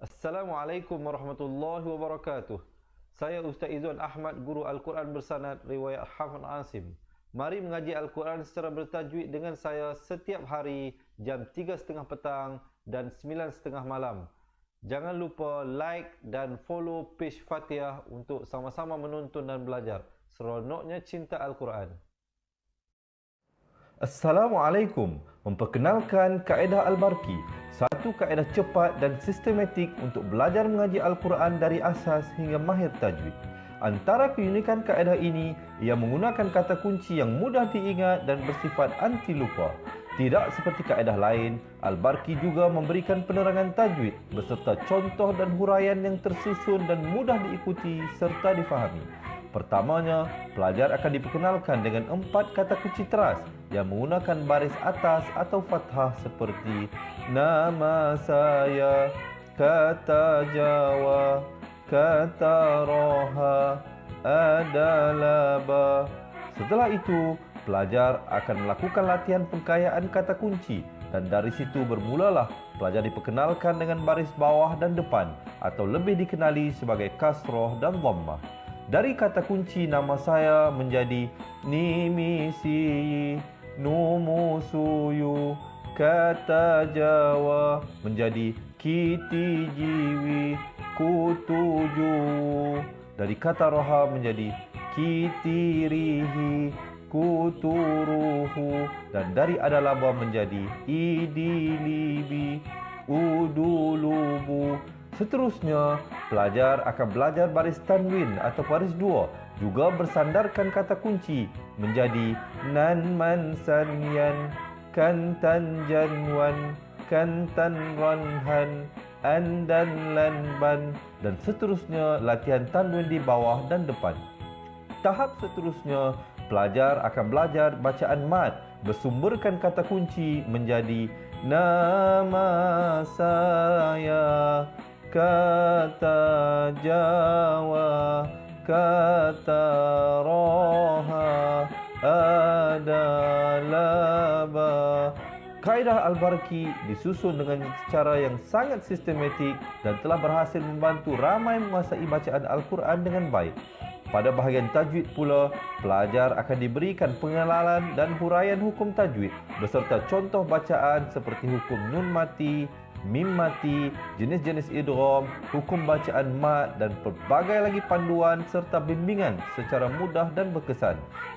Assalamualaikum warahmatullahi wabarakatuh. Saya Ustaz Izzuan Ahmad, guru Al-Quran bersanad riwayat Hafz Asim. Mari mengaji Al-Quran secara bertajwid dengan saya setiap hari jam 3.30 petang dan 9.30 malam. Jangan lupa like dan follow page Fatihah untuk sama-sama menonton dan belajar. Seronoknya cinta Al-Quran. Assalamualaikum. Memperkenalkan kaedah Al-Barqi, satu kaedah cepat dan sistematik untuk belajar mengaji Al-Quran dari asas hingga mahir tajwid. Antara keunikan kaedah ini, ia menggunakan kata kunci yang mudah diingat dan bersifat anti lupa. Tidak seperti kaedah lain, Al-Barqi juga memberikan penerangan tajwid beserta contoh dan huraian yang tersusun dan mudah diikuti serta difahami. Pertamanya, pelajar akan diperkenalkan dengan 4 kata kunci teras yang menggunakan baris atas atau fathah seperti nama saya, kata Jawa, kata Roha, adalah ba. Setelah itu, pelajar akan melakukan latihan pengkayaan kata kunci dan dari situ bermulalah pelajar diperkenalkan dengan baris bawah dan depan atau lebih dikenali sebagai kasroh dan dhammah. Dari kata kunci nama saya menjadi nimisi, numusuyu, kata Jawa menjadi kiti jiwi, kutuju. Dari kata roha menjadi kitirihi, kuturuhu. Dan dari adalaba menjadi idilibi, udulubu. Seterusnya, pelajar akan belajar baris tanwin atau baris dua, juga bersandarkan kata kunci menjadi nan man san yan, kan tan jan wan, kan tan ran han, an dan lan ban, dan seterusnya latihan tanwin di bawah dan depan. Tahap seterusnya, pelajar akan belajar bacaan mad bersumberkan kata kunci menjadi nama saya, kata Jawa, kata Roha, adalah ba. Kaedah Al-Barqi disusun dengan cara yang sangat sistematik dan telah berhasil membantu ramai menguasai bacaan Al-Quran dengan baik. Pada bahagian tajwid pula, pelajar akan diberikan pengenalan dan huraian hukum tajwid beserta contoh bacaan seperti hukum nun mati, mim mati, jenis-jenis idgham, hukum bacaan mad dan pelbagai lagi panduan serta bimbingan secara mudah dan berkesan.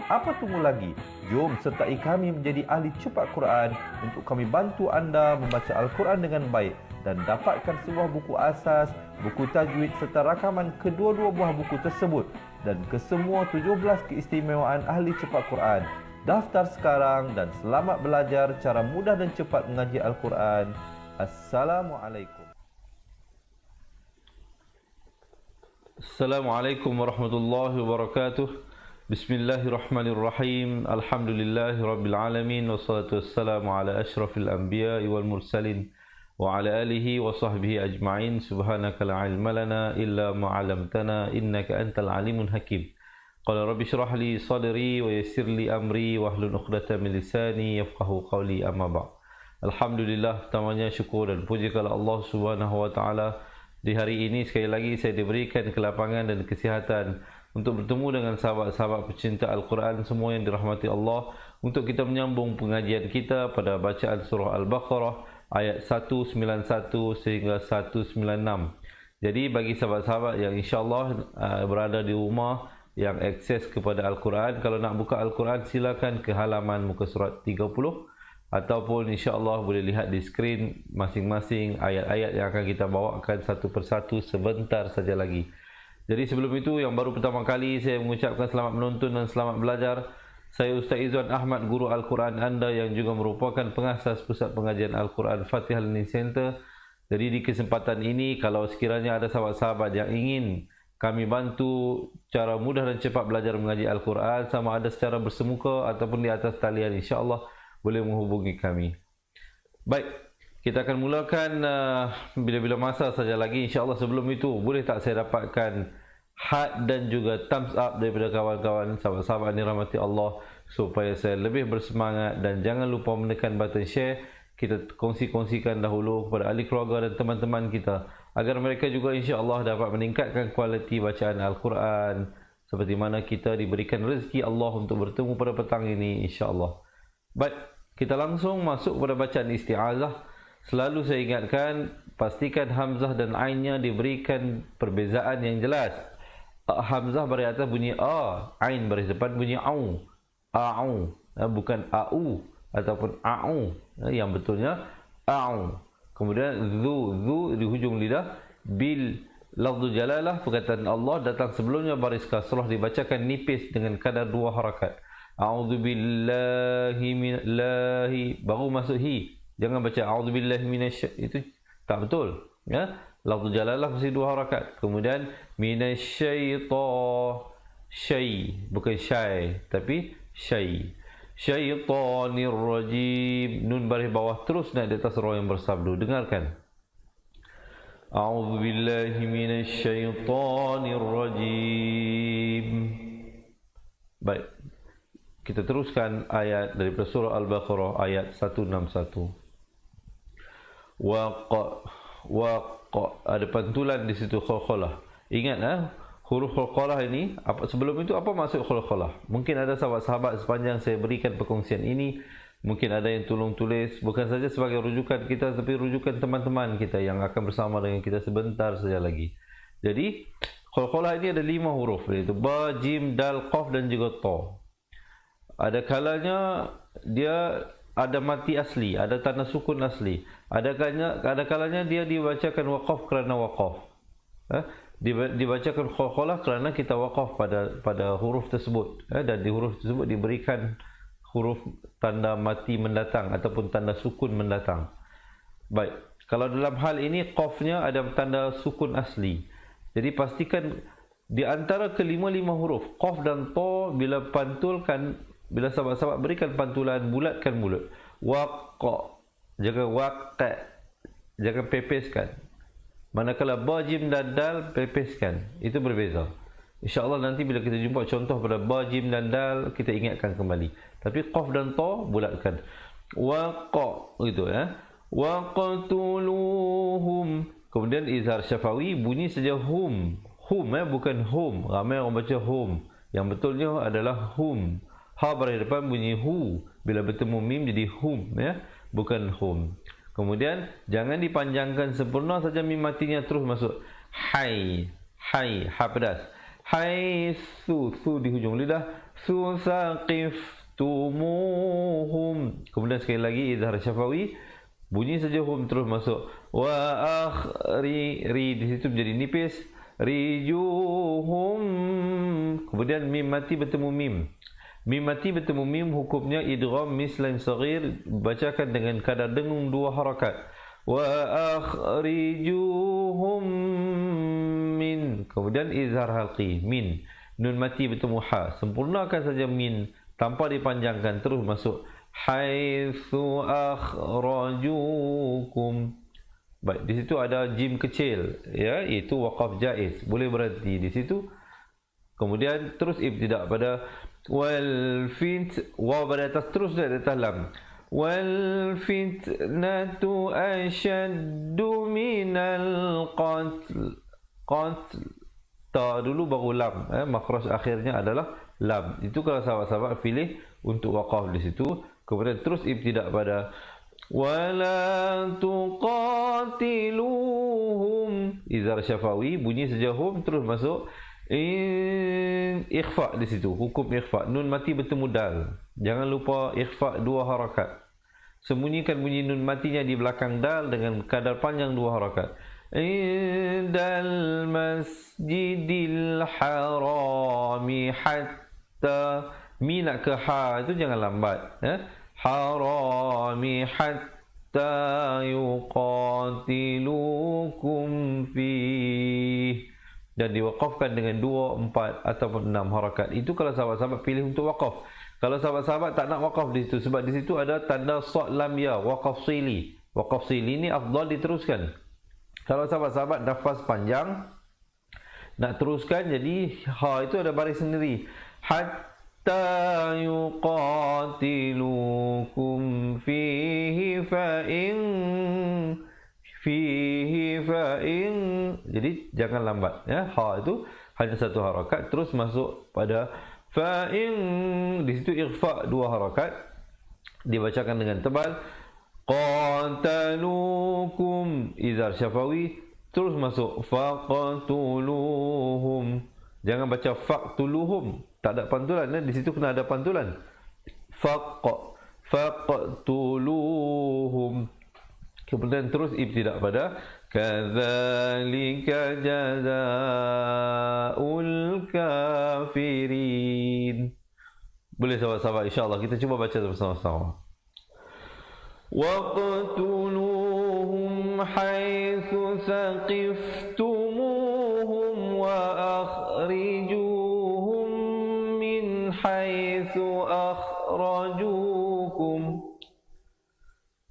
Apa tunggu lagi? Jom sertai kami menjadi ahli cepat Quran untuk kami bantu anda membaca Al-Quran dengan baik dan dapatkan sebuah buku asas, buku tajwid serta rakaman kedua-dua buah buku tersebut dan kesemua 17 keistimewaan ahli cepat Quran. Daftar sekarang dan selamat belajar cara mudah dan cepat mengaji Al-Quran. Assalamualaikum. Assalamualaikum warahmatullahi wabarakatuh. Bismillahirrahmanirrahim. Alhamdulillahi rabbil alamin. Wassalatu wassalamu ala ashrafil anbiya'i wal mursalin wa ala alihi wa sahbihi ajma'in. Subhanaka la ilma lana illa ma 'allamtana innaka antal alimul hakim. Qala rabbi shrah li sadri wa yassir li amri wahlul 'uqdatam min lisani yafqahu qawli, amma ba'd. Alhamdulillah, tamanya syukur dan puji kepada Allah Subhanahu wa taala. Di hari ini sekali lagi saya diberikan kelapangan dan kesihatan untuk bertemu dengan sahabat-sahabat pecinta Al-Quran semua yang dirahmati Allah, untuk kita menyambung pengajian kita pada bacaan surah Al-Baqarah ayat 191 sehingga 196. Jadi bagi sahabat-sahabat yang insya-Allah berada di rumah yang akses kepada Al-Quran, kalau nak buka Al-Quran silakan ke halaman muka surat 30 ataupun insya-Allah boleh lihat di skrin masing-masing ayat-ayat yang akan kita bawakan satu persatu sebentar saja lagi. Jadi sebelum itu, yang baru pertama kali saya mengucapkan selamat menonton dan selamat belajar. Saya Ustaz Izzuan Ahmad, guru Al-Quran anda yang juga merupakan pengasas Pusat Pengajian Al-Quran Fatihah Learning Center. Jadi di kesempatan ini, kalau sekiranya ada sahabat-sahabat yang ingin kami bantu cara mudah dan cepat belajar mengaji Al-Quran, sama ada secara bersemuka ataupun di atas talian, insya-Allah boleh menghubungi kami. Baik, kita akan mulakan bila-bila masa saja lagi, insya-Allah. Sebelum itu, boleh tak saya dapatkan heart dan juga thumbs up daripada kawan-kawan sahabat-sahabat yang dirahmati Allah supaya saya lebih bersemangat, dan jangan lupa menekan button share kita kongsi-kongsikan dahulu kepada ahli keluarga dan teman-teman kita, agar mereka juga insya-Allah dapat meningkatkan kualiti bacaan Al-Quran seperti mana kita diberikan rezeki Allah untuk bertemu pada petang ini insya-Allah. Baik, kita langsung masuk pada bacaan isti'azah. Selalu saya ingatkan, pastikan hamzah dan ainnya diberikan perbezaan yang jelas. Hamzah baris atas bunyi a, ain baris depan bunyi au. A'u, bukan a'u ataupun a'u. Yang betulnya a'u. Kemudian zu di hujung lidah. Bil lafzu jalalah, perkataan Allah datang sebelumnya baris kasrah, dibacakan nipis dengan kadar 2 harakat. A'udzubillahi minallahi, baru masuk hi. Jangan baca a'udzubillahi minasy, itu tak betul. Ya, lafzu jalalah mesti 2 harakat. Kemudian minasyaitan, syai, bukan syai tapi syai. Syaitanir rajim, nun baris bawah terus naik di atas ra yang bersabdu. Dengarkan. A'udzubillahi minasyaitanir rajim. Baik. Kita teruskan ayat daripada surah Al-Baqarah ayat 161. Waqa, ada pantulan di situ khalkhalah. Ingat huruf khalkhalah ini, sebelum itu apa maksud khalkhalah? Mungkin ada sahabat-sahabat sepanjang saya berikan perkongsian ini, mungkin ada yang tolong tulis, bukan saja sebagai rujukan kita, tapi rujukan teman-teman kita yang akan bersama dengan kita sebentar saja lagi. Jadi khalkhalah ini ada 5 huruf, iaitu ba, jim, dal, qaf dan juga ta. Ada kalanya dia ada mati asli, ada tanda sukun asli. Ada kalanya dia dibacakan waqaf kerana waqaf. Dibacakan khalkhalah kerana kita waqaf pada huruf tersebut. Dan di huruf tersebut diberikan huruf tanda mati mendatang ataupun tanda sukun mendatang. Baik, kalau dalam hal ini qafnya ada tanda sukun asli. Jadi pastikan di antara kelima-lima huruf qaf dan ta, bila pantulkan, bila sahabat-sahabat berikan pantulan, bulatkan mulut. Waqa, jangan waqa, jangan pepeskan. Manakala ba, jim dan dal pepeskan, itu berbeza. InsyaAllah nanti bila kita jumpa contoh pada ba, jim dan dal, kita ingatkan kembali. Tapi qaf dan ta bulatkan. Waqa, gitu ya. Waqtuluhum. Kemudian izhar syafawi, bunyi saja hum. Hum, bukan hum. Ramai orang baca hum. Yang betulnya adalah hum. Ha baris depan bunyi hu. Bila bertemu mim jadi hum, ya, bukan hum. Kemudian jangan dipanjangkan sempurna saja mim matinya terus masuk. Hai, hai, ha pedas. Hai su di hujung lidah. Su saqiftumuhum. Kemudian sekali lagi izhar syafawi, bunyi saja hum terus masuk. Wa akhri, ri di situ menjadi nipis. Rijuhum. Kemudian mim mati bertemu mim. Mim mati bertemu mim hukumnya idgham mislan saghir, bacakan dengan kadar dengung 2 harakat. Wa akhrijuhum min. Kemudian izhar halqi, min. Nun mati bertemu ha, sempurnakan saja min tanpa dipanjangkan terus masuk. Haitsu akhrajukum. Baik, di situ ada jim kecil, ya, itu waqaf jaiz, boleh berhenti di situ. Kemudian terus ibtidak pada wal fit, waw pada atas terus dari atas lam. Wal fitnatu ashaddu minal qatl. Qatl, ta dulu baru lam, makhraj akhirnya adalah lam. Itu kalau sahabat-sahabat pilih untuk waqaf di situ. Kemudian terus ibtidak pada wala tuqatiluhum, izhar syafawi, bunyi saja hum terus masuk. Ikhfa di situ, hukum ikhfa, nun mati bertemu dal. Jangan lupa ikhfa 2 harakat. Sembunyikan bunyi nun matinya di belakang dal dengan kadar panjang 2 harakat. Indal masjidil harami hatta, mi nak ke ha itu jangan lambat, harami hatta yuqatilukum fih, dan diwaqafkan dengan 2, 4 ataupun 6 harakat. Itu kalau sahabat-sahabat pilih untuk waqaf. Kalau sahabat-sahabat tak nak waqaf di situ, sebab di situ ada tanda sad lam ya, waqaf sili. Waqaf sili ni afdal diteruskan. Kalau sahabat-sahabat nafas panjang nak teruskan, jadi ha itu ada baris sendiri. yuqatilukum fihi fa'in. Jadi jangan lambat ya. Ha itu hanya satu harakat, terus masuk pada fa'in. Di situ ikhfa dua harakat, dibacakan dengan tebal. Qatalukum izhar syafawi, terus masuk faqtuluhum. Jangan baca faqtuluhum, tak ada pantulan ya. Di situ kena ada pantulan. Faqtuluhum. Kemudian terus ibtidak pada kadzalika jazaa'ul kafirin. Boleh sahabat-sahabat, insya-Allah kita cuba baca bersama-sama. Waqtuluhum haitsu saqiftumuhum wa akhrijuhum min haitsu akhrajukum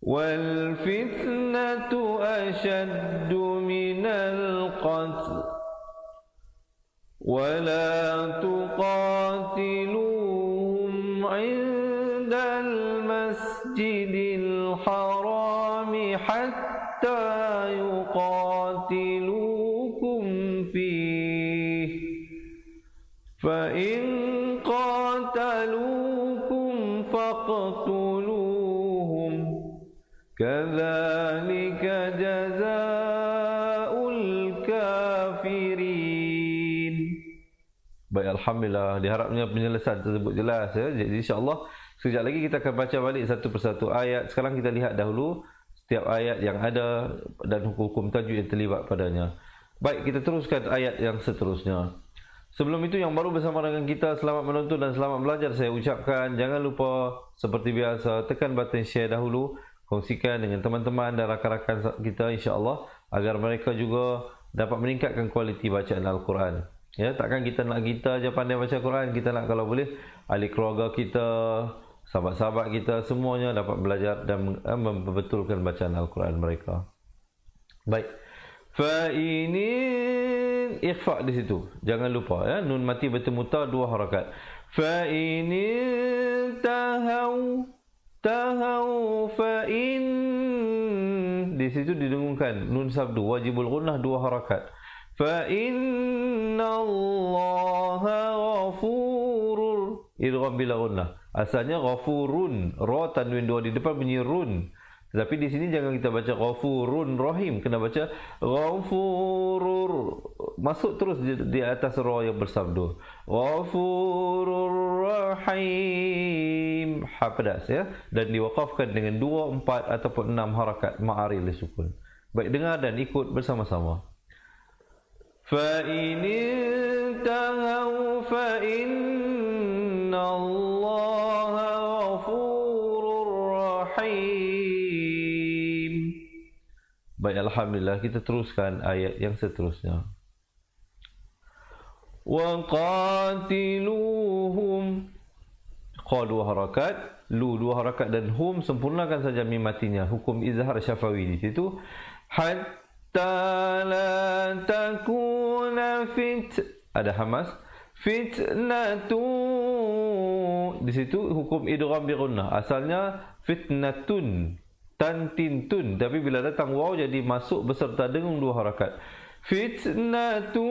wal fitnatu ashaddu minal qatl wa la tuqatiluhum 'indal masjidil harami hatta yuqatilukum fihi fa in qataluukum faqtuluhum kadzalika jazaa'ul kafirin. Baik, alhamdulillah, diharapnya penyelesaian tersebut jelas ya. Jadi insya-Allah sekejap lagi kita akan baca balik satu persatu ayat. Sekarang kita lihat dahulu setiap ayat yang ada dan hukum-hukum tajwid yang terlibat padanya. Baik, kita teruskan ayat yang seterusnya. Sebelum itu, yang baru bersama dengan kita, selamat menonton dan selamat belajar saya ucapkan. Jangan lupa seperti biasa tekan button share dahulu, kongsikan dengan teman-teman dan rakan-rakan kita insya-Allah agar mereka juga dapat meningkatkan kualiti bacaan Al-Quran. Ya, takkan kita nak kita aja pandai baca Quran, kita nak kalau boleh ahli keluarga kita, sahabat-sahabat kita semuanya dapat belajar dan membetulkan bacaan Al-Quran mereka. Baik. Fa ini ikhfa di situ. Jangan lupa ya, nun mati bertemu ta dua harakat. Fa ini tahau fa in. Di situ didengungkan nun sabdu wajibul gunnah dua harakat. Fa innallaha ghafurur, idgham bila gunnah. Asalnya ghafurun, ra tanwin dua di depan bunyi run. Tetapi di sini jangan kita baca ghafurun rahim, kena baca ghafurur. Masuk terus di atas ra yang bersabdu. Ghafurur rahim. Ha pedas ya, dan diwaqafkan dengan 2, 4 ataupun 6 harakat ma'aril lisukun. Baik, dengar dan ikut bersama-sama. فَإِنِ انْتَهَوْا فَإِنَّ اللَّهَ غَفُورٌ رَحِيمٌ. Baik, alhamdulillah, kita teruskan ayat yang seterusnya. وَقَاتِلُوهُمْ. Qa dua harakat, lu dua harakat, dan hum sempurnakan saja mim matinya. Hukum izhar syafawi di situ. La takuna ada hamas fitnatu. Di situ hukum idgham bi gunnah. Asalnya fitnatun tantintun, tapi bila datang waw jadi masuk beserta dengung dua harakat. Fitnatu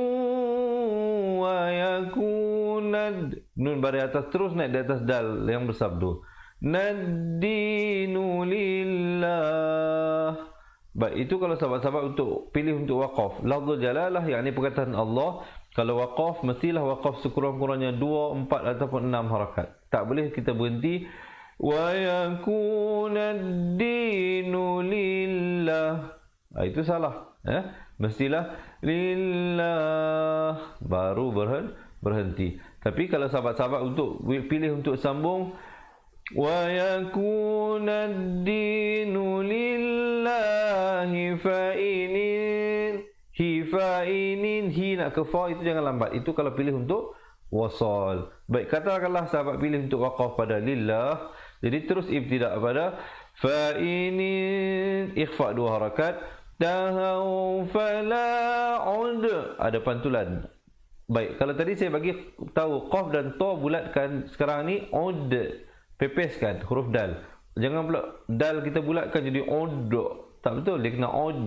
wa yakunad, nun bari atas terus naik di atas dal yang bersabdu. Nadinu lillah. Baik, itu kalau sahabat-sahabat untuk pilih untuk waqaf. Lafzul jalalah, yakni perkataan Allah. Kalau waqaf, mestilah waqaf sekurang-kurangnya 2, 4 ataupun 6 harakat. Tak boleh kita berhenti. Wa yakunad dinu lillah. Itu salah. Mestilah lillah. Baru berhenti. Tapi kalau sahabat-sahabat untuk pilih untuk sambung. Wa yakuna ad-dinu lillahi fa'inin hi nak ke fa itu jangan lambat. Itu kalau pilih untuk wasal. Baik, katakanlah sahabat pilih untuk waqaf pada lillah, jadi terus ibtidak pada fa'inin, ikhfa dua harakat. Tahau fala'ud, ada pantulan. Baik, kalau tadi saya bagi tahu qaf dan ta bulatkan, sekarang ni ud, pepeskan huruf dal. Jangan pula dal kita bulatkan jadi ud. Tak betul, dia kena ud.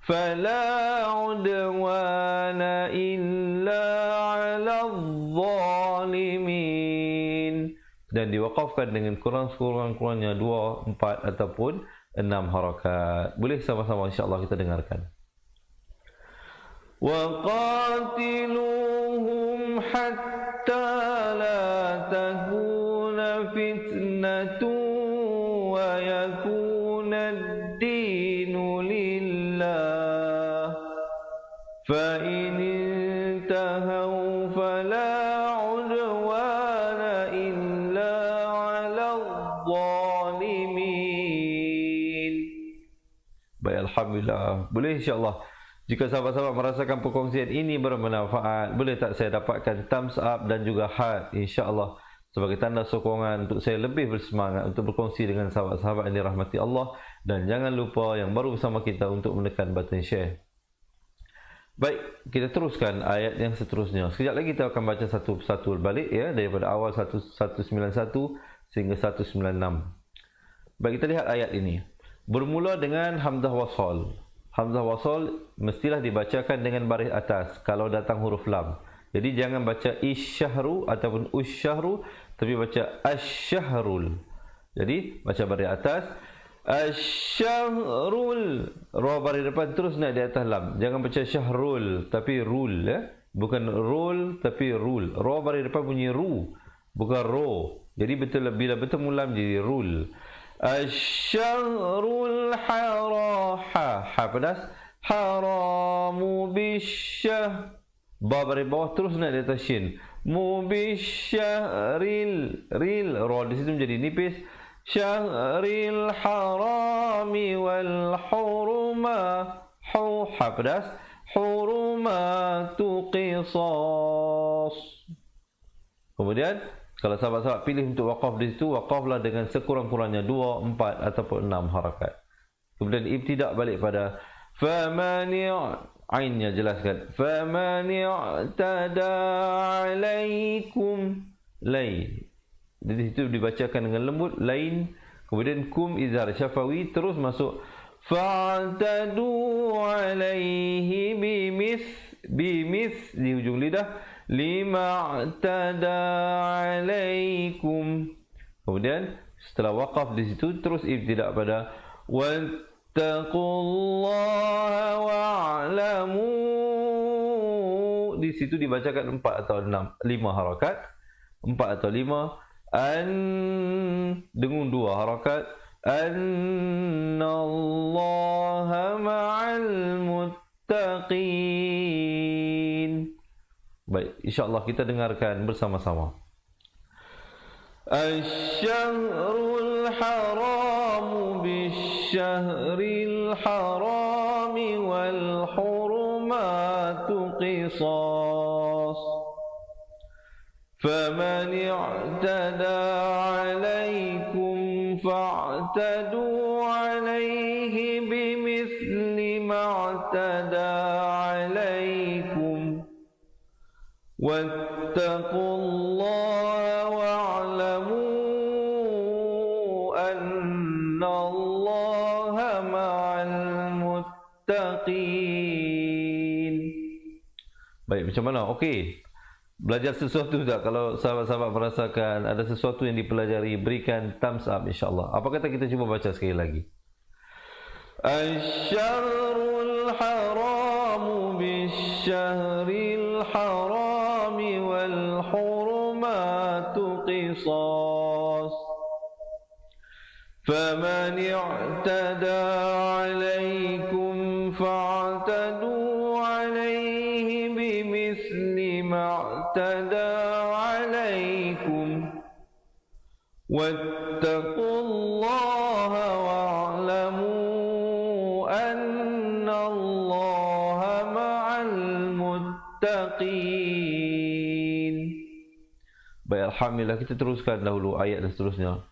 Fala udwana illa 'alal-zalimin. Dan diwaqafkan dengan kurang-kurangnya 2, 4 ataupun 6 harakat. Boleh sama-sama insya-Allah kita dengarkan. وَقَاتِلُوهُمْ حَتَّى لَا تَكُونَ فِتْنَةٌ وَيَكُونَ الدِّينُ لِلَّهِ فَإِنِ انْتَهَوْا فَلَا عُدْوَانَ إِلَّا عَلَى الظَّالِمِينَ. Baik, alhamdulillah. Boleh insya-Allah. Jika sahabat-sahabat merasakan perkongsian ini bermanfaat, boleh tak saya dapatkan thumbs up dan juga heart, insya-Allah, sebagai tanda sokongan untuk saya lebih bersemangat untuk berkongsi dengan sahabat-sahabat yang dirahmati Allah. Dan jangan lupa yang baru bersama kita untuk menekan button share. Baik, kita teruskan ayat yang seterusnya. Sekejap lagi kita akan baca satu persatu balik ya, daripada awal 191 sehingga 196. Baik, kita lihat ayat ini. Bermula dengan hamzah wasal. Hamzah wasal mestilah dibacakan dengan baris atas kalau datang huruf lam. Jadi jangan baca isyahru ataupun usyahru, tapi baca asyahrul. Jadi baca baris atas. Asyahrul. Ra baris depan terus naik di atas lam. Jangan baca syahrul tapi rul ya. Bukan rul tapi rul. Ra baris depan bunyi ru, bukan ro. Jadi betul bila bertemu lam jadi rul. Asyahrul ha pedas, haramu bisyah, ba baris bawah terus naik di atas shin, mubisyahril, ril, ra di situ menjadi nipis, syahril harami wal hurma, ha pedas, hurumatu qisas. Kemudian kalau sahabat-sahabat pilih untuk waqaf di situ, waqaflah dengan sekurang-kurangnya 2, 4 ataupun 6 harakat. Kemudian ibtidak balik pada famani', ainnya jelaskan. Famani' tada 'alaikum lain. Di situ dibacakan dengan lembut lain. Kemudian kum izhar syafawi terus masuk fa'tadu 'alaihi bimis di ujung lidah. Lima'tada 'alaikum. Kemudian setelah waqaf di situ terus ibtidak pada wattaqullaha wa'lamu. Di situ dibacakan 4 atau 5 harakat, 4 atau 5, dengan 2 harakat, annallaha ma'al muttaqin. Baik, insya-Allah kita dengarkan bersama-sama. Asy-syahrul haramu bisy-syahril harami wal hurumatu qisas. Faman i'tada 'alaikum fa'tadu 'alaihi bimithli ma'tada 'alaikum. Wattaqullaha wa'lamu annallaha ma'al muttaqin. Baik, macam mana? Okey. Belajar sesuatu tak? Kalau sahabat-sahabat merasakan ada sesuatu yang dipelajari, berikan thumbs up insya-Allah. Apa kata kita cuba baca sekali lagi? Asy-syahrul haramu bisy-syahril haram والحرمات قصاص فمن اعتدى عليكم فاعتدوا عليه بمثل ما اعتدى عليكم واتقوا الله واعلموا أن الله مع المتقين. Baik, alhamdulillah, kita teruskan dahulu ayat dan seterusnya.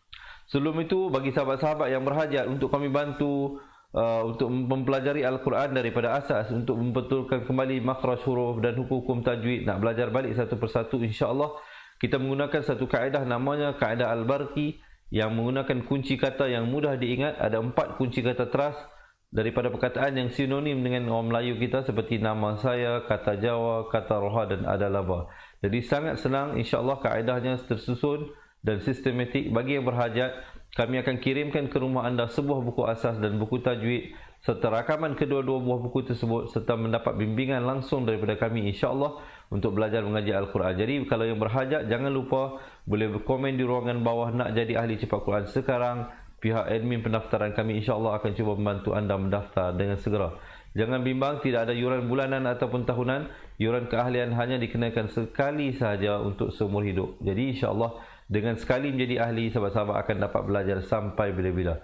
Sebelum itu, bagi sahabat-sahabat yang berhajat untuk kami bantu untuk mempelajari Al-Quran daripada asas, untuk membetulkan kembali makhraj huruf dan hukum tajwid, nak belajar balik satu persatu, insya-Allah kita menggunakan satu kaedah namanya kaedah Al-Barqi yang menggunakan kunci kata yang mudah diingat. Ada 4 kunci kata teras daripada perkataan yang sinonim dengan orang Melayu kita seperti nama saya, kata Jawa, kata roha dan adalaba. Jadi sangat senang, insya-Allah kaedahnya tersusun dan sistematik. Bagi yang berhajat, kami akan kirimkan ke rumah anda sebuah buku asas dan buku tajwid serta rakaman kedua-dua buah buku tersebut serta mendapat bimbingan langsung daripada kami, insya-Allah, untuk belajar mengaji Al-Quran. Jadi kalau yang berhajat, jangan lupa boleh berkomen di ruangan bawah nak jadi ahli cepat Quran sekarang. Pihak admin pendaftaran kami insya-Allah akan cuba membantu anda mendaftar dengan segera. Jangan bimbang, tidak ada yuran bulanan ataupun tahunan. Yuran keahlian hanya dikenakan sekali sahaja untuk seumur hidup. Jadi insya-Allah dengan sekali menjadi ahli, sahabat-sahabat akan dapat belajar sampai bila-bila.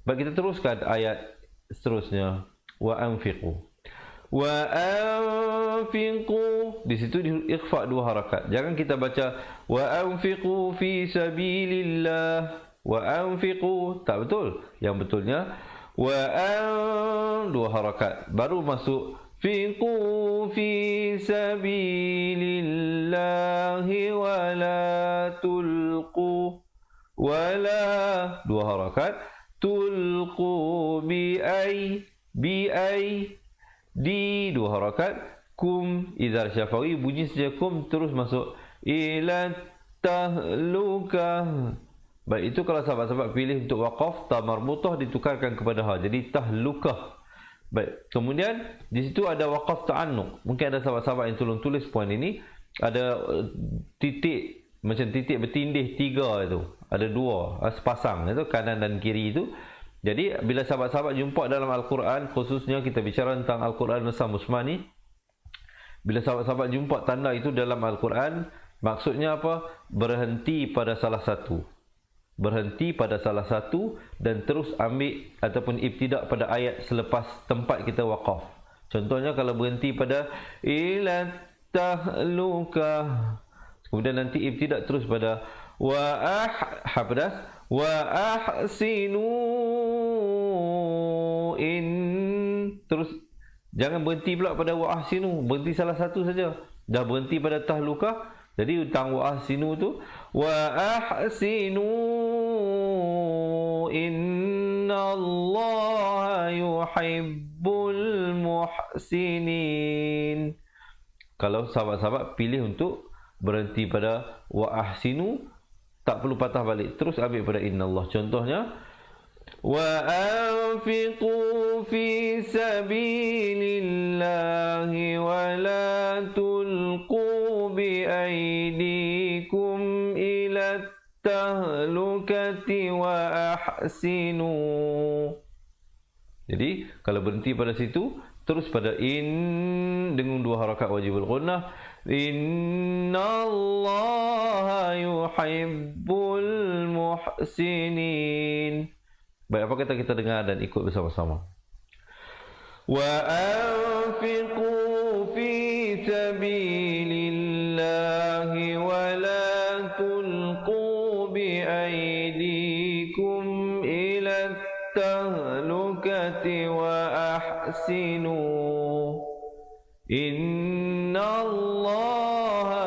Baik, kita teruskan ayat seterusnya. Wa anfiqu. Wa anfiqu. Di situ di ikhfa 2 harakat. Jangan kita baca wa anfiqu fi sabilillah. Wa anfiqu. Tak betul. Yang betulnya wa an 2 harakat. Baru masuk fiqu fi sabilillahi wa la tulqu. Wa la 2 harakat. Tulqu bi ay di 2 harakat. Kum izar syafawi bunyi saja kum, terus masuk ila tahlukah. Baik, itu kalau sahabat-sahabat pilih untuk waqaf, ta marbutah ditukarkan kepada ha, jadi tahlukah. Baik, kemudian di situ ada waqaf ta'annuq. Mungkin ada sahabat-sahabat yang tolong tulis poin ini. Ada titik macam titik bertindih 3 itu. Ada 2 sepasang itu, kanan dan kiri itu. Jadi bila sahabat-sahabat jumpa dalam Al-Quran, khususnya kita bicara tentang Al-Quran Nusam Usmani, bila sahabat-sahabat jumpa tanda itu dalam Al-Quran, maksudnya apa? Berhenti pada salah satu. Berhenti pada salah satu dan terus ambil ataupun ibtidak pada ayat selepas tempat kita waqaf. Contohnya kalau berhenti pada ila tahlukah, kemudian nanti ibtidak terus pada habdas wa ahsinu in, terus jangan berhenti pula pada wa ahsinu, berhenti salah satu saja. Dah berhenti pada tahlukah, jadi hutang wa ahsinu tu wa ahsinu innallaha yuhibbul muhsinin. Kalau sahabat-sahabat pilih untuk berhenti pada wa ahsinu, tak perlu patah balik, terus ambil pada innallah. Contohnya wa anfiqu fi sabilillahi wa la tulqu bi aydikum ila tahlukati wa ahsinu. Jadi kalau berhenti pada situ, terus pada in dengan 2 harakat wajibul ghunnah. Innallaha yuhibbul muhsinin. Baik, apa kata kita dengar dan ikut bersama-sama. Wa anfiqu fi sabilillahi wa la tulqu bi aydikum ila tahlukati wa ahsinu. Innallaha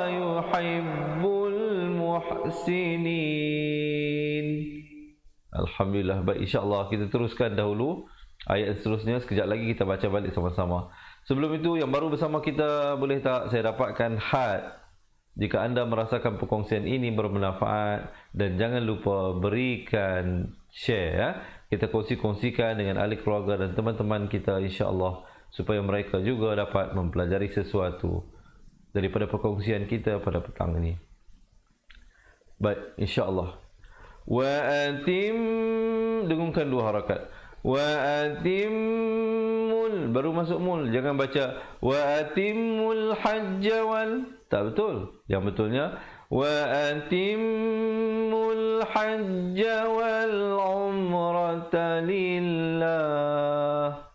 yuhibbul muhsinin. Alhamdulillah. Baik, insya-Allah kita teruskan dahulu ayat seterusnya. Sekejap lagi kita baca balik sama-sama. Sebelum itu, yang baru bersama kita, boleh tak saya dapatkan had? Jika anda merasakan perkongsian ini bermanfaat, dan jangan lupa berikan share ya. Kita kongsi-kongsikan dengan ahli keluarga dan teman-teman kita, insya-Allah, supaya mereka juga dapat mempelajari sesuatu daripada perkongsian kita pada petang ini. Baik, insya-Allah. Wa atim, dengungkan 2 harakat. Wa atimul, baru masuk mul, jangan baca wa atimul hajja wal, tak betul. Yang betulnya wa atimul hajja wal umrata lillah.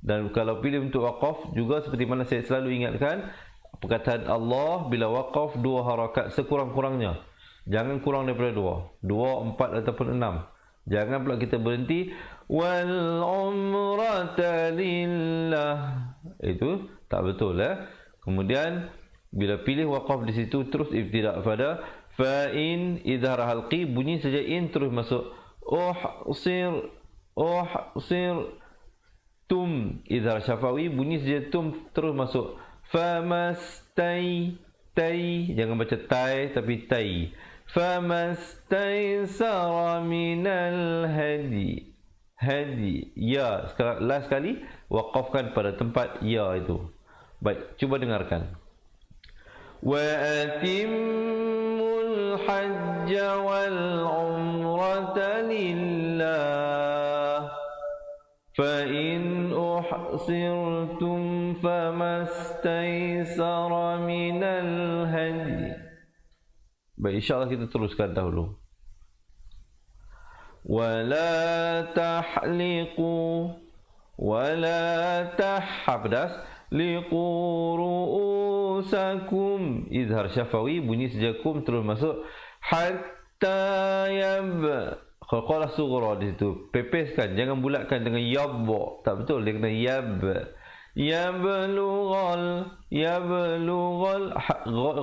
Dan kalau pilih untuk waqaf juga, seperti mana saya selalu ingatkan, perkataan Allah bila waqaf 2 harakat sekurang-kurangnya. Jangan kurang daripada 2, 4 ataupun 6. Jangan pula kita berhenti wal umrata lillah. Itu tak betul Kemudian bila pilih waqaf di situ terus ibtida' pada fa in idhar halqi, bunyi saja in terus masuk uhsir tum. Idhar syafawi bunyi saja tum terus masuk famastai tai, jangan baca tai tapi tai. Famastaisara minal hadi. Hadi ya, sekarang last kali waqafkan pada tempat ya itu. Baik, cuba dengarkan. Wa atimmul hajja wal umrata lillah fa in uhsirtum famastaisara minal hadi. Baik, insyaAllah kita teruskan dahulu. Wala tahliqu wala tahhabdas liqu ru'usakum. Izhar syafawi bunyi saja kum terus masuk hatta yab. Qalqalah sughra di situ, pepeskan, jangan bulatkan dengan yab. Tak betul, dia kena yab. Yablughal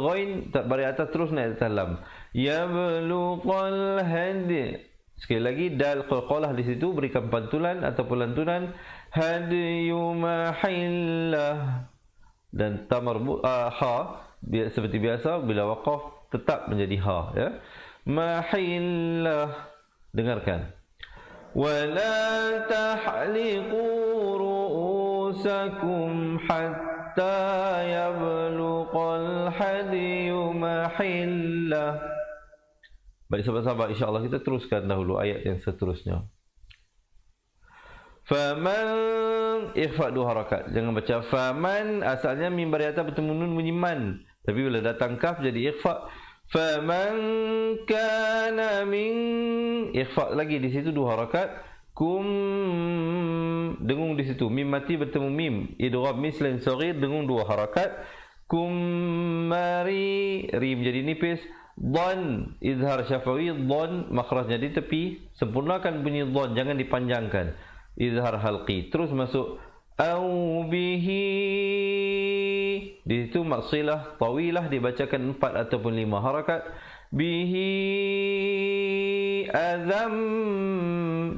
ghain tak bari atas terus naik atas lam. Yablughal hadi. Sekali lagi dal qalqalah di situ, berikan pantulan ataupun lantunan. Hadiyu mahillah. Dan tamar ha seperti biasa bila waqaf tetap menjadi ha Mahillah. Dengarkan. Wala tahliqu ru'usakum hatta yablughal hadiyu mahillah. Baik sahabat-sahabat, insyaAllah kita teruskan dahulu ayat yang seterusnya. Faman, ikhfa' 2 harakat. Jangan baca faman, asalnya mim bariata bertemu nun bunyi man, tapi bila datang kaf jadi ikhfa'. Faman kana min, ikhfa' lagi di situ 2 harakat. Kum, dengung di situ, mim mati bertemu mim, idgham mislan saghir, dengung 2 harakat. Kummari, ri menjadi nipis. Dhan, izhar syafawi, dhan makhrajnya di tepi, sempurnakan bunyi dhan, jangan dipanjangkan. Izhar halqi, terus masuk au bihi. Di situ maksilah tawilah dibacakan 4 ataupun 5 harakat. Bihi azam,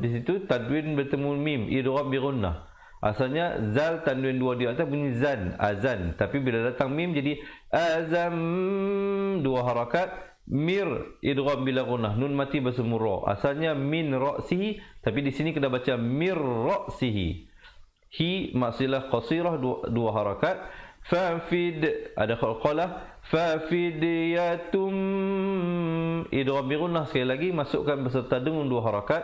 di situ tadwin bertemu mim, idgham bi gunnah. Asalnya zal tanwin 2 di atas bunyi zan, azan, tapi bila datang mim jadi azam, 2 harakat. Mir, idgham bila gunnah, nun mati bersemu ra. Asalnya min ra'sihi, tapi di sini kena baca mir ra'sihi. Hi maksilah qasirah 2 harakat. Fafid, ada qalqalah. Fafidiyatum, idgham bi gunnah sekali lagi, masukkan beserta dengung 2 harakat.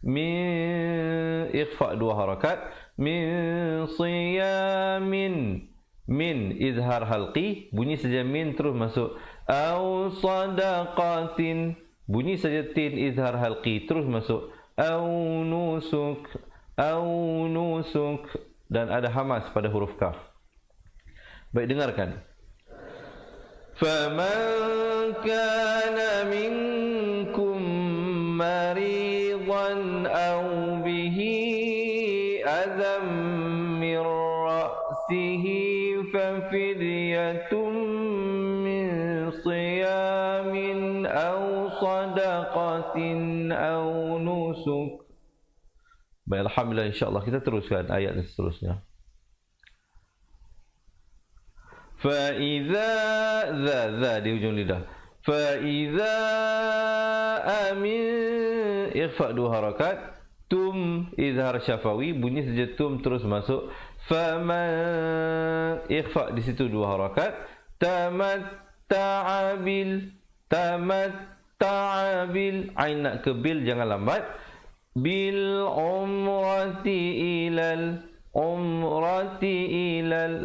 Min, ikhfa' 2 harakat. Min siyamin, min izhar halqi, bunyi saja min terus masuk. Au sadaqatin, bunyi saja tin izhar halqi terus masuk. Au nusuk, dan ada hamas pada huruf kaf. Baik, dengarkan. Faman kana minkum maridan aw bihi adam min ra'sihi fafidyatun min siyamin aw sadaqatin aw nusuk. Baik, alhamdulillah, insyaAllah kita teruskan ayat yang seterusnya. Fa'idha, za di ujung lidah. Fa'idha amin, ikhfa' 2 harakat. Tum, izhar syafawi, bunyi saja tum terus masuk. Faman, ikhfa' di situ 2 harakat. Tamatta'abil, ain nak ke bil, jangan lambat. Bil umrati ilal,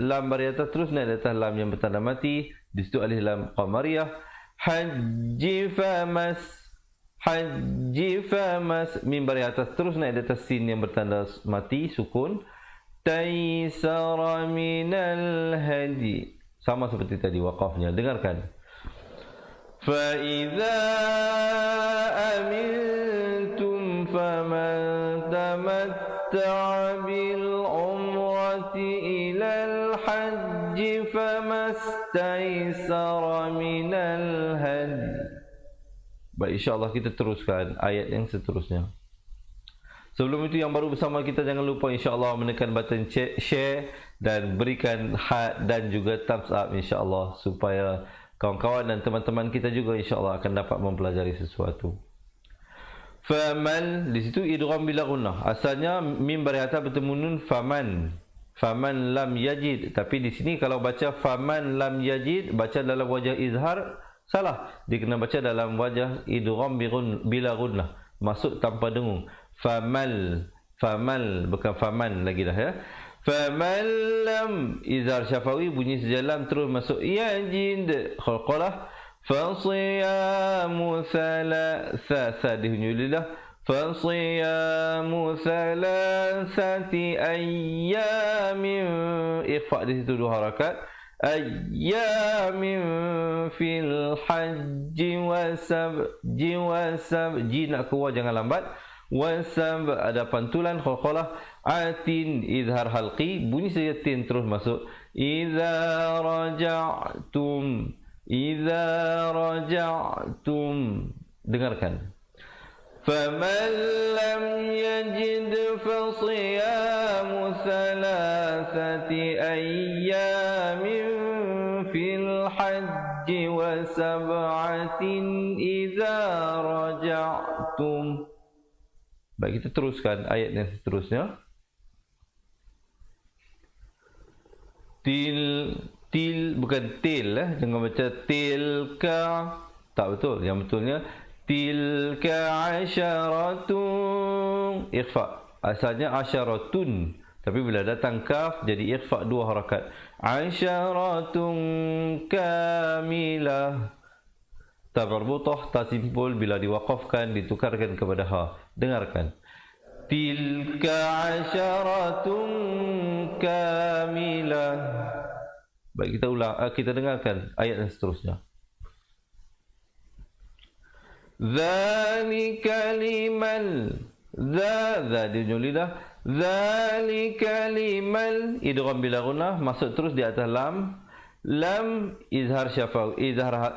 lam bari atas terus naik atas lam yang bertanda mati, di situ alif lam qamariyah. Haji famas, mim bari atas terus naik atas sin yang bertanda mati, sukun. Taisara minal hadi, sama seperti tadi waqafnya. Dengarkan. Fa idza amintum فمن تمتع بالعمرة إلى الحج فما استيسر من الهدي. Baik, insyaAllah kita teruskan ayat yang seterusnya. Sebelum itu, yang baru bersama kita, jangan lupa insyaAllah menekan button share dan berikan heart dan juga thumbs up insyaAllah, supaya kawan-kawan dan teman-teman kita juga insyaAllah akan dapat mempelajari sesuatu. Faman, di situ idgham bila gunnah. Asalnya mim bari atas bertemu nun faman. Faman lam yajid. Tapi di sini kalau baca faman lam yajid, baca dalam wajah izhar, salah. Dia kena baca dalam wajah idgham bila gunnah. Masuk tanpa dengung. Famal, bukan faman lagi dah ya. Faman lam, izhar syafawi bunyi sejalan terus masuk yajid qalqalah. Fasiyamu thalatha dihunjulilah. Fasiyamu thalathati ayyamin, ikhfa di situ 2 harakat. Ayyamin fil hajji wasab, ji nak keluar jangan lambat. Wasab ada pantulan qalqalah. Atin izhar halqi, bunyi saja tin terus masuk. Idza raja'tum, dengarkan. Faman lam yajid fasiyamu thalathati ayyamin fil hajji wa sab'atin idza raja'tum. Baik, kita teruskan ayat yang seterusnya. Bukan til, jangan baca tilka, tak betul. Yang betulnya tilka asyaratun, ikhfa. Asalnya asyaratun, tapi bila datang kaf jadi ikhfa 2 harakat. Asyaratun kamilah. Ta marbutah, ta simpul, bila diwaqafkan ditukarkan kepada ha. Dengarkan. Tilka asyaratun kamilah. Baik, kita ulang, kita dengarkan ayat yang seterusnya. Dzalika liman, dza dijunjung lidah. Dzalika liman, idgham bila gunnah, masuk terus di atas lam. Lam izhar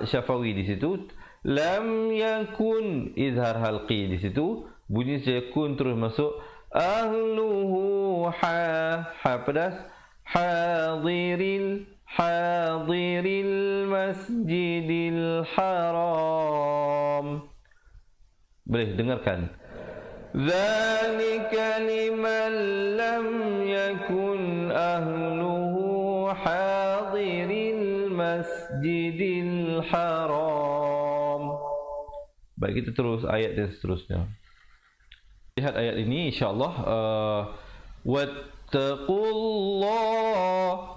syafawi di situ. Lam yakun izhar halqi di situ. Bunyi yakun terus masuk. Ahluhu pedas. Hadiril masjidil haram. Boleh dengarkan. Dzalika liman lam yakun ahluhu hadiril masjidil haram. Baik, kita terus ayat yang seterusnya. Lihat ayat ini insyaAllah. Wattaqullah,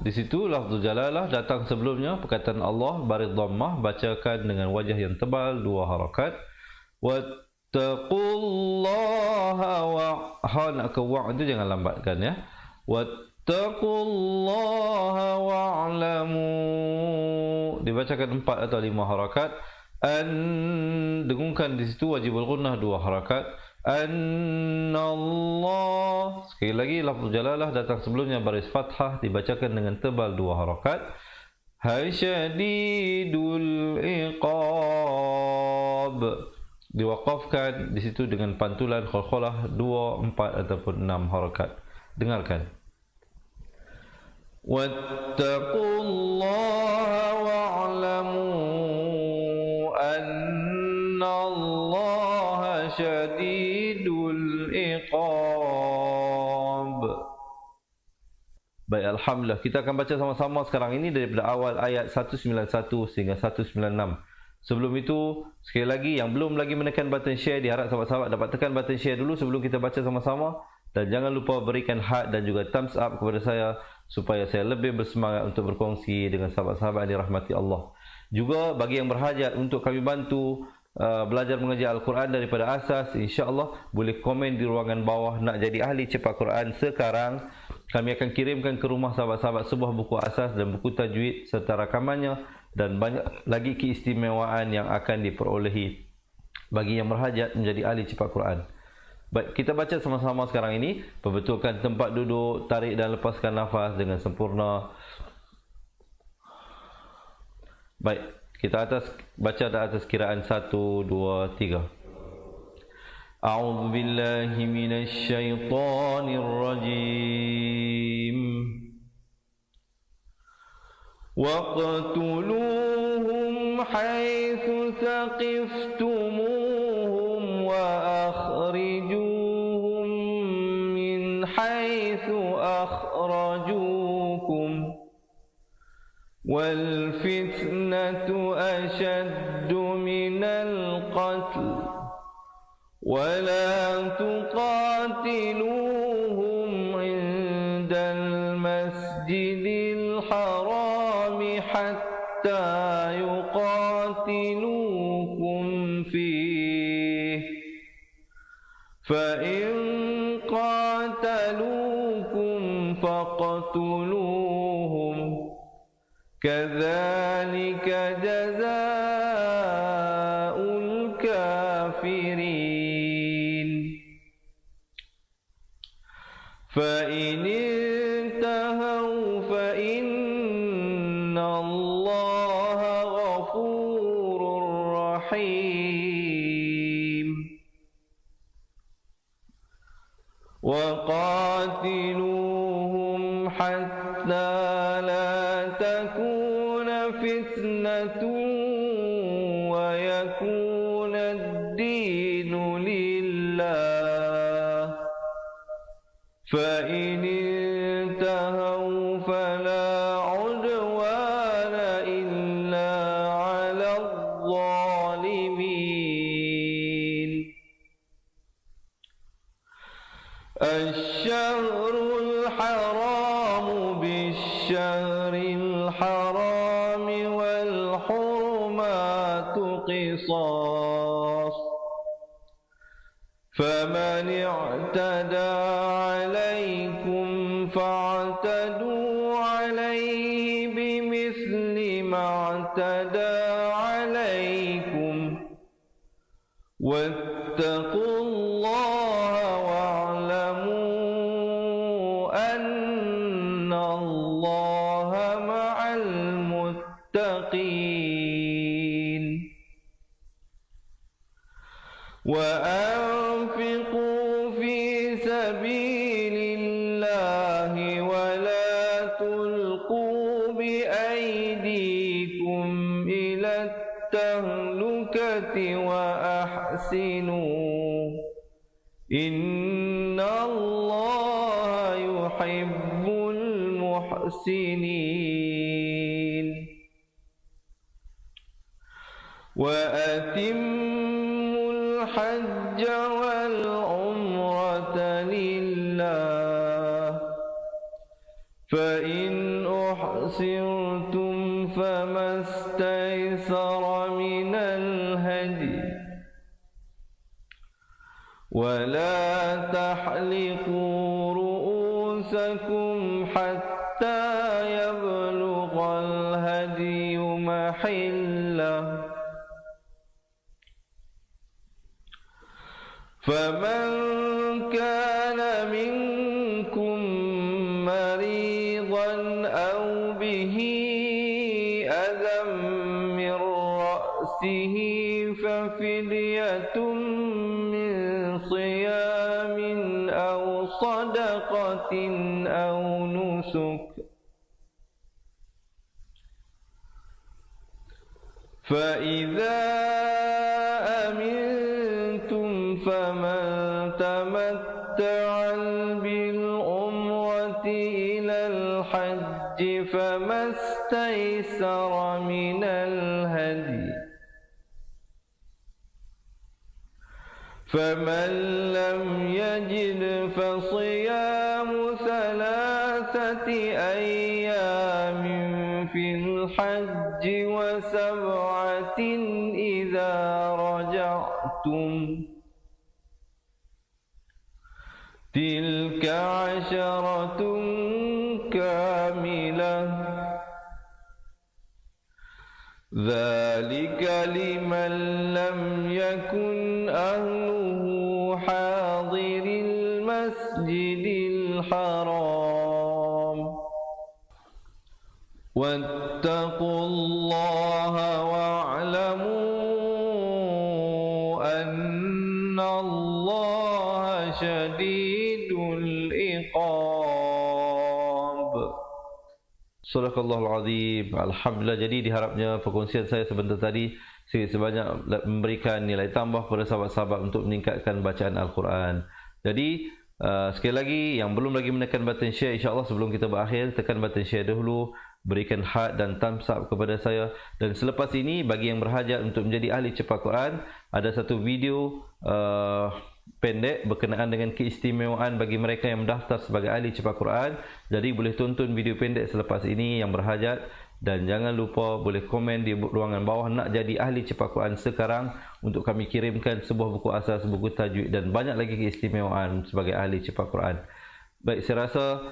di situ lafzul jalalah datang sebelumnya perkataan Allah baris dhammah, bacakan dengan wajah yang tebal 2 harakat. Wattaqullaha wa ha nak ke wa itu jangan lambatkan ya. Wattaqullaha wa'lamu, dibacakan 4 atau 5 harakat. An, dengungkan di situ wajibul gunnah 2 harakat. Annallah, sekali lagi lafzul jalalah datang sebelumnya baris fathah, dibacakan dengan tebal 2 harakat. Syadidul iqab, diwaqafkan di situ dengan pantulan qalqalah 2, 4 ataupun 6 harakat. Dengarkan. Wattaqullaha wa'lamu annallaha syadidul iqab. Baik, alhamdulillah. Kita akan baca sama-sama sekarang ini daripada awal ayat 191 sehingga 196. Sebelum itu, sekali lagi yang belum lagi menekan button share, diharap sahabat-sahabat dapat tekan button share dulu sebelum kita baca sama-sama. Dan jangan lupa berikan heart dan juga thumbs up kepada saya supaya saya lebih bersemangat untuk berkongsi dengan sahabat-sahabat yang dirahmati Allah. Juga bagi yang berhajat untuk kami bantu belajar mengaji Al-Quran daripada asas, insya-Allah boleh komen di ruangan bawah nak jadi ahli cepat Quran sekarang. Kami akan kirimkan ke rumah sahabat-sahabat sebuah buku asas dan buku tajwid serta rakamannya dan banyak lagi keistimewaan yang akan diperolehi bagi yang berhajat menjadi ahli cepat Quran. Baik, kita baca sama-sama sekarang ini. Perbetulkan tempat duduk, tarik dan lepaskan nafas dengan sempurna. Baik, kita baca di atas kiraan 1, 2, 3. A'udzu billahi minasy syaithanir rajim. Waqtuluhum haitsu thaqiftumuhum wa akhrijuhum min haitsu akhrajukum wal fitnatu ashaddu minal qatl wa la tuqatiluhum 'indal masjidil haram hatta yuqatilukum fihi fa in qataluukum faqtuluhum kadzalika jazaa'ul kafirin fa in intahaw fa Allaha ghafurur rahim wa qatiluhum hatta la takuna fitnatun wa yakuna ad-dinu lillah fa in intahaw fala الشهر الحرام بالشهر الحرام والحرمات قصاص فمن اعتدى عليكم فاعتدوا عليه بمثل ما اعتدى عليكم واتقوا الله وأنفقوا في سبيل الله ولا تلقوا بأيديكم إلى التهلكة وأحسنوا إن الله يحب المحسنين وأتموا الحج والعمرة لله فإن أحصرتم فما استيسر من الهدي ولا تحلقوا رؤوسكم حتى يبلغ الهدي محله فمن كان منكم مريضا أو به أذى من رأسه ففدية من صيام أو صدقة أو نسك فإذا فمن تمتع بالعمرة إلى الحج فما استيسر من الهدي فمن لم يجد فصيام 3 أيام في الحج و7 إذا رجعتم تلك 10 كاملة ذلك لمن لم يكن أهله حاضر الحرام واتقوا الله واعلموا أن الله شديد العقاب. Sadaqallahul Azim. Alhamdulillah, jadi diharapnya perkongsian saya sebentar tadi sebanyak memberikan nilai tambah kepada sahabat-sahabat untuk meningkatkan bacaan Al-Quran. Jadi sekali lagi, yang belum lagi menekan button share, insyaAllah sebelum kita berakhir, tekan button share dahulu, berikan heart dan thumbs up kepada saya. Dan selepas ini, bagi yang berhajat untuk menjadi ahli cepat Quran, ada satu video pendek berkenaan dengan keistimewaan bagi mereka yang mendaftar sebagai ahli cepat Quran. Jadi boleh tonton video pendek selepas ini yang berhajat. Dan jangan lupa boleh komen di ruangan bawah nak jadi ahli cepat Quran sekarang, untuk kami kirimkan sebuah buku asas, buku tajwid dan banyak lagi keistimewaan sebagai ahli cepat Quran. Baik, saya rasa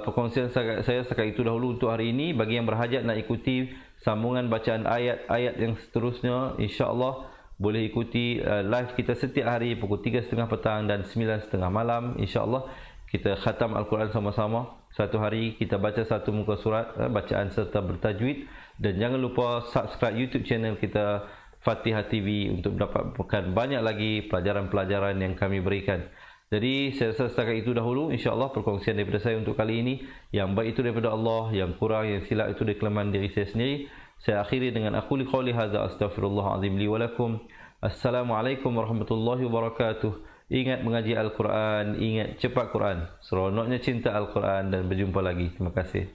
perkongsian saya setakat itu dahulu untuk hari ini. Bagi yang berhajat nak ikuti sambungan bacaan ayat-ayat yang seterusnya, insya-Allah boleh ikuti live kita setiap hari pukul 3.30 petang dan 9.30 malam. InsyaAllah kita khatam Al-Quran sama-sama. Satu hari kita baca satu muka surat, bacaan serta bertajwid. Dan jangan lupa subscribe YouTube channel kita Fatihah TV untuk mendapatkan banyak lagi pelajaran-pelajaran yang kami berikan. Jadi saya rasa setakat itu dahulu, insya-Allah perkongsian daripada saya untuk kali ini. Yang baik itu daripada Allah, yang kurang, yang silap itu dari kelemahan diri saya sendiri. Saya akhiri dengan aku qouli hadza astaghfirullahalazim li wa lakum. Assalamualaikum warahmatullahi wabarakatuh. Ingat mengaji Al-Quran, ingat cepat Quran. Seronoknya cinta Al-Quran, dan berjumpa lagi. Terima kasih.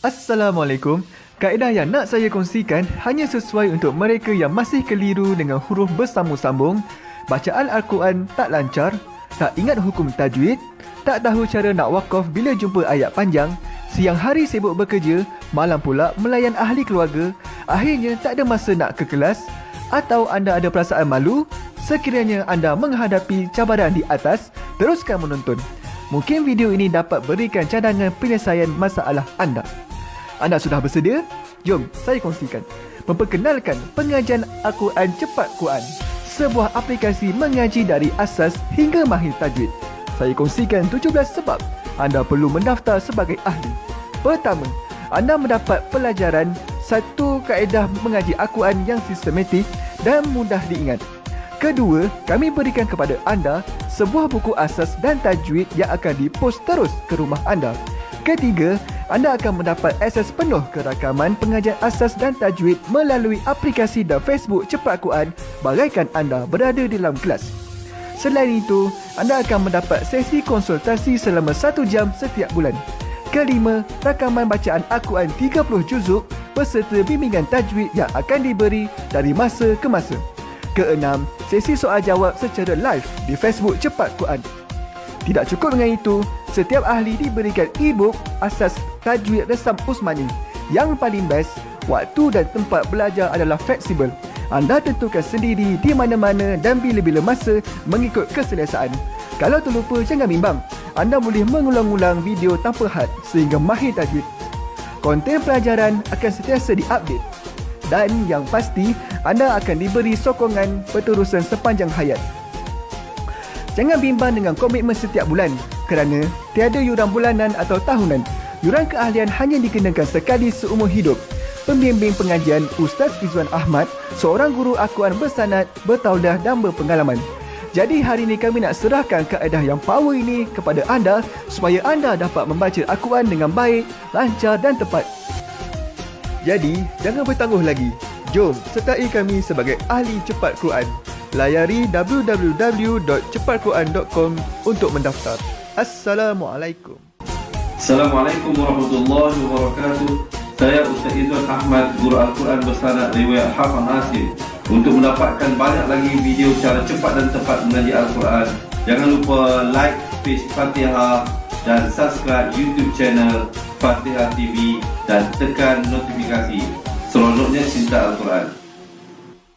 Assalamualaikum. Kaedah yang nak saya kongsikan hanya sesuai untuk mereka yang masih keliru dengan huruf bersambung-sambung, bacaan Al-Quran tak lancar, tak ingat hukum tajwid, tak tahu cara nak wakaf bila jumpa ayat panjang, siang hari sibuk bekerja, malam pula melayan ahli keluarga, akhirnya tak ada masa nak ke kelas, atau anda ada perasaan malu. Sekiranya anda menghadapi cabaran di atas, teruskan menonton. Mungkin video ini dapat berikan cadangan penyelesaian masalah anda. Anda sudah bersedia? Jom saya kongsikan. Memperkenalkan pengajian Al-Quran Cepat Quran, sebuah aplikasi mengaji dari asas hingga mahir tajwid. Saya kongsikan 17 sebab anda perlu mendaftar sebagai ahli. Pertama, anda mendapat pelajaran satu kaedah mengaji Al-Quran yang sistematik dan mudah diingat. Kedua, kami berikan kepada anda sebuah buku asas dan tajwid yang akan dipost terus ke rumah anda. Ketiga, anda akan mendapat akses penuh ke rakaman pengajian asas dan tajwid melalui aplikasi dan Facebook Cepat Quran bagaikan anda berada di dalam kelas. Selain itu, anda akan mendapat sesi konsultasi selama 1 jam setiap bulan. Kelima, rakaman bacaan Al-Quran 30 juzuk beserta bimbingan tajwid yang akan diberi dari masa ke masa. Keenam, sesi soal jawab secara live di Facebook Cepat Quran. Tidak cukup dengan itu, setiap ahli diberikan e-book asas tajwid resam Usmani. Yang paling best, waktu dan tempat belajar adalah fleksibel. Anda tentukan sendiri di mana-mana dan bila-bila masa mengikut keselesaan. Kalau terlupa, jangan bimbang. Anda boleh mengulang-ulang video tanpa had sehingga mahir tajwid. Konten pelajaran akan sentiasa diupdate. Dan yang pasti, anda akan diberi sokongan berterusan sepanjang hayat. Jangan bimbang dengan komitmen setiap bulan kerana tiada yuran bulanan atau tahunan. Yuran keahlian hanya dikenakan sekali seumur hidup. Pembimbing pengajian Ustaz Izwan Ahmad, seorang guru Al-Quran bersanad, bertauliah dan berpengalaman. Jadi hari ini kami nak serahkan kaedah yang power ini kepada anda supaya anda dapat membaca Al-Quran dengan baik, lancar dan tepat. Jadi, jangan bertangguh lagi. Jom sertai kami sebagai ahli cepat Quran. Layari www.cepatquran.com untuk mendaftar. Assalamualaikum. Assalamualaikum warahmatullahi wabarakatuh. Saya Ustaz Izwan Ahmad, guru Al-Quran bersanad riwayat Hafaz Asim. Untuk mendapatkan banyak lagi video cara cepat dan tepat mengaji Al-Quran, jangan lupa like page Fatihah dan subscribe YouTube channel Fatihah TV dan tekan notifikasi. Seronoknya cinta Al-Quran.